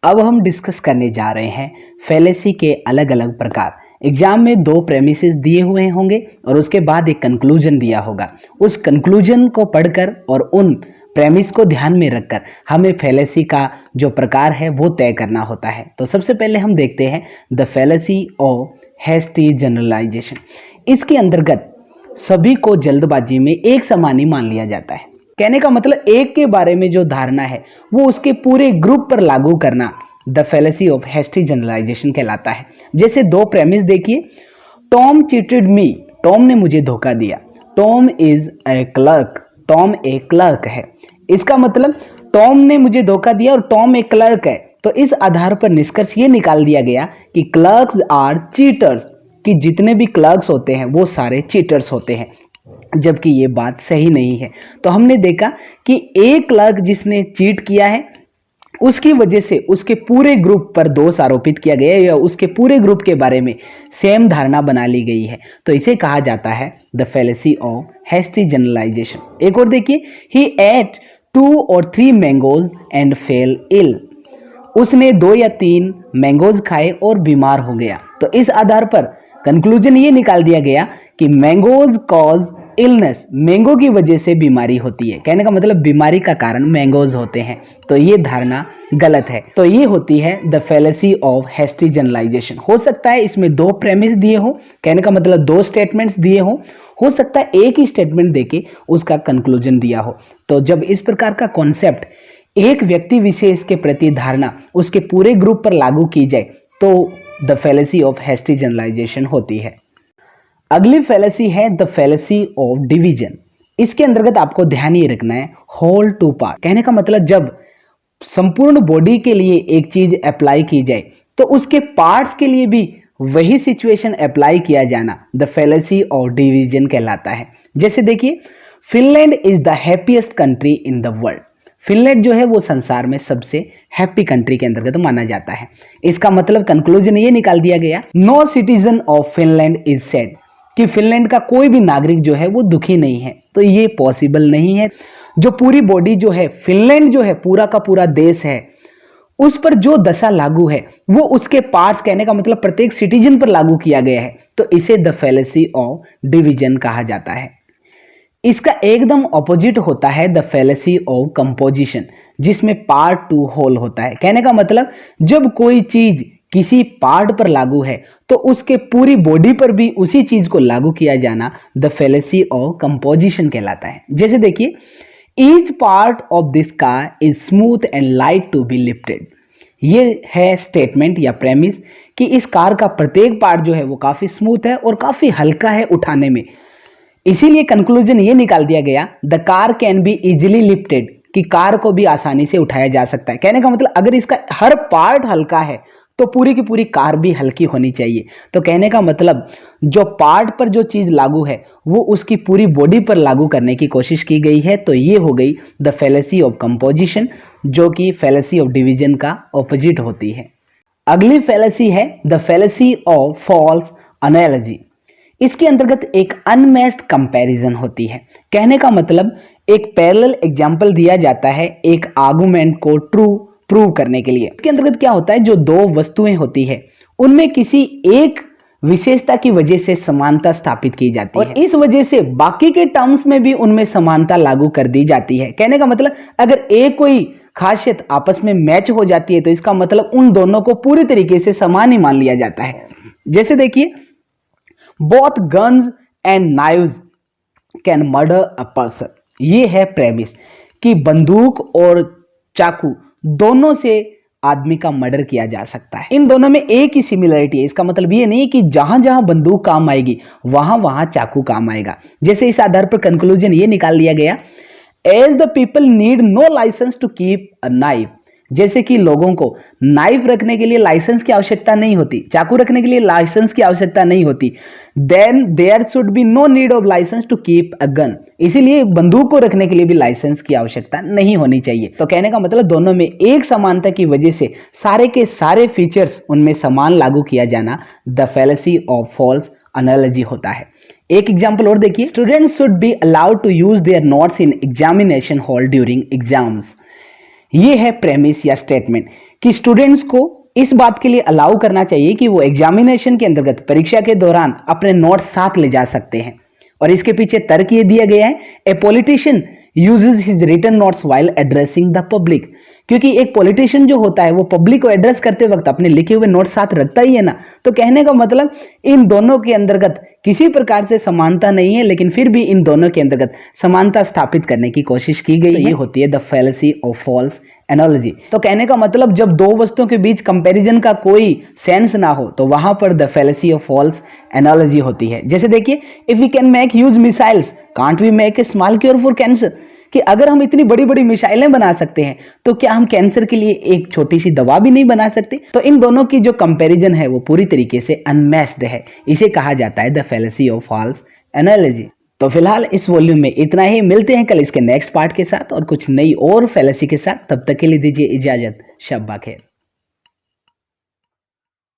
अब हम डिस्कस करने जा रहे हैं फैलेसी के अलग अलग प्रकार। एग्जाम में दो प्रेमिसेस दिए हुए होंगे और उसके बाद एक कंक्लूजन दिया होगा। उस कंक्लूजन को पढ़कर और उन प्रेमिस को ध्यान में रखकर हमें फैलेसी का जो प्रकार है वो तय करना होता है। तो सबसे पहले हम देखते हैं the fallacy of hasty generalisation. इसके अंतर्गत सभी को जल्दबाजी में एक समान ही मान लिया जाता है। कहने का मतलब एक के बारे में जो धारणा है वो उसके पूरे ग्रुप पर लागू करना the fallacy of hasty generalisation कहलाता है। जैसे दो प्रेमिस देखिए, टॉम चीटेड मी, टॉम ने मुझे धोखा दिया। Tom is a clerk, Tom एक क्लर्क है। इसका मतलब टॉम ने मुझे धोखा दिया और टॉम एक क्लर्क है। तो इस आधार पर निष्कर्ष ये निकाल दिया गया कि क्लर्क्स आर चीटर्स, कि जितने भी क्लर्क्स होते हैं वो सारे चीटर्स होते हैं, जबकि ये बात सही नहीं है। तो हमने देखा कि एक क्लर्क जिसने चीट किया है उसकी वजह से उसके पूरे ग्रुप पर दोष आरोपित किया गया या उसके पूरे ग्रुप के बारे में सेम धारणा बना ली गई है। तो इसे कहा जाता है the fallacy of hasty generalization. एक और देखिए, he ate 2 or 3 mangoes and fell ill, उसने 2 या 3 मैंगोज खाए और बीमार हो गया। तो इस आधार पर कंक्लूजन ये निकाल दिया गया कि मैंगोज कॉज इलनेस, मैंगो की वजह से बीमारी होती है। कहने का मतलब बीमारी का कारण मैंगोज होते हैं। तो ये धारणा गलत है। तो ये होती है the fallacy of hasty generalisation. हो सकता है इसमें दो प्रेमिस दिए हो, कहने का मतलब दो स्टेटमेंट्स दिए हो सकता है एक ही स्टेटमेंट देके उसका कंक्लूजन दिया हो। तो जब इस प्रकार का कॉन्सेप्ट एक व्यक्ति विशेष के प्रति धारणा उसके पूरे ग्रुप पर लागू की जाए तो the fallacy of hasty generalisation होती है। अगली फैलेसी है द फैलेसी ऑफ डिवीजन। इसके अंतर्गत आपको ध्यान ये रखना है होल टू पार्ट। कहने का मतलब जब संपूर्ण बॉडी के लिए एक चीज अप्लाई की जाए तो उसके पार्ट्स के लिए भी वही सिचुएशन अप्लाई किया जाना द फैलेसी ऑफ डिवीजन कहलाता है। जैसे देखिए, Finland is the happiest country in the world. Finland जो है वो संसार में सबसे हैप्पी कंट्री के अंतर्गत माना जाता है। इसका मतलब कंक्लूजन ये निकाल दिया गया, no citizen of Finland is sad, कि फिनलैंड का कोई भी नागरिक जो है वो दुखी नहीं है। तो ये पॉसिबल नहीं है। जो पूरी बॉडी जो है, फिनलैंड जो है पूरा का पूरा देश है, उस पर जो दशा लागू है वो उसके पार्ट्स, कहने का मतलब प्रत्येक सिटीजन पर लागू किया गया है। तो इसे द फैलेसी ऑफ डिवीजन कहा जाता है। इसका एकदम ऑपोजिट होता है द फैलेसी ऑफ कंपोजिशन, जिसमें पार्ट टू होल होता है। कहने का मतलब जब कोई चीज किसी पार्ट पर लागू है तो उसके पूरी बॉडी पर भी उसी चीज को लागू किया जाना द फैलेसी ऑफ कंपोजिशन कहलाता है। जैसे देखिए, each part of this car is smooth and light to be lifted. ये है स्टेटमेंट या प्रेमिस कि इस कार का प्रत्येक पार्ट जो है वो काफी स्मूथ है और काफी हल्का है उठाने में। इसीलिए कंक्लूजन ये निकाल दिया गया, the car can be easily lifted, कि कार को भी आसानी से उठाया जा सकता है। कहने का मतलब अगर इसका हर पार्ट हल्का है तो पूरी की पूरी कार भी हल्की होनी चाहिए। तो कहने का मतलब जो पार्ट पर जो चीज लागू है वो उसकी पूरी बॉडी पर लागू करने की कोशिश की गई है। तो ये हो गई द फैलेसी ऑफ कंपोजिशन, जो कि फैलेसी ऑफ डिवीजन का ऑपोजिट होती है। अगली फैलेसी है the fallacy of false analogy. इसके अंतर्गत एक अनमैच्ड कंपैरिजन होती है। कहने का मतलब एक पैरेलल एग्जांपल दिया जाता है एक आर्गुमेंट को ट्रू प्रूव करने के लिए। इसके अंतर्गत क्या होता है, जो दो वस्तुएं होती है उनमें किसी एक विशेषता की वजह से समानता स्थापित की जाती है और इस वजह से बाकी के टर्म्स में भी उनमें समानता लागू कर दी जाती है। कहने का मतलब अगर एक कोई खासियत आपस में मैच हो जाती है तो इसका मतलब उन दोनों को पूरी तरीके से समान ही मान लिया जाता है। जैसे देखिए, both guns and knives can murder a person. ये है प्रेमिस कि बंदूक और चाकू दोनों से आदमी का मर्डर किया जा सकता है। इन दोनों में एक ही सिमिलरिटी है। इसका मतलब ये नहीं कि जहां जहां बंदूक काम आएगी वहां वहां चाकू काम आएगा। जैसे इस आधार पर कंक्लूजन ये निकाल लिया गया, as the people need no licence to keep a knife. जैसे कि लोगों को नाइफ रखने के लिए लाइसेंस की आवश्यकता नहीं होती, चाकू रखने के लिए लाइसेंस की आवश्यकता नहीं होती, then there should be no need of licence to keep a gun. इसीलिए बंदूक को रखने के लिए भी लाइसेंस की आवश्यकता नहीं होनी चाहिए। तो कहने का मतलब दोनों में एक समानता की वजह से सारे के सारे फीचर्स उनमें समान लागू किया जाना the fallacy of false analogy होता है। एक एग्जाम्पल और देखिए, students should be allowed to use their notes in examination hall during exams. ये है प्रेमिस या स्टेटमेंट कि स्टूडेंट्स को इस बात के लिए अलाउ करना चाहिए कि वो एग्जामिनेशन के अंतर्गत परीक्षा के दौरान अपने नोट्स साथ ले जा सकते हैं। और इसके पीछे तर्क ये दिया गया है, a politician uses his written notes while addressing the public, क्योंकि एक पॉलिटिशियन जो होता है वो पब्लिक को एड्रेस करते वक्त अपने लिखे हुए नोट्स साथ रखता ही है ना। तो कहने का मतलब इन दोनों के अंतर्गत किसी प्रकार से समानता नहीं है, लेकिन फिर भी इन दोनों के अंतर्गत समानता स्थापित करने की कोशिश की गई है। ये होती है the fallacy of false analogy. तो कहने का मतलब जब दो वस्तुओं के बीच कंपैरिजन का कोई सेंस ना हो तो वहां पर the fallacy of false analogy होती है। जैसे देखिए, if we can make huge missiles can't we make a small cure for cancer, कि अगर हम इतनी बड़ी बड़ी मिसाइलें बना सकते हैं तो क्या हम कैंसर के लिए एक छोटी सी दवा भी नहीं बना सकते। तो इन दोनों की जो कंपैरिजन है वो पूरी तरीके से अनमैच्ड है। इसे कहा जाता है the fallacy of false analogy. तो फिलहाल इस वॉल्यूम में इतना ही। मिलते हैं कल इसके नेक्स्ट पार्ट के साथ और कुछ नई और फैलेसी के साथ। तब तक के लिए दीजिए इजाजत। शब्बा खैर।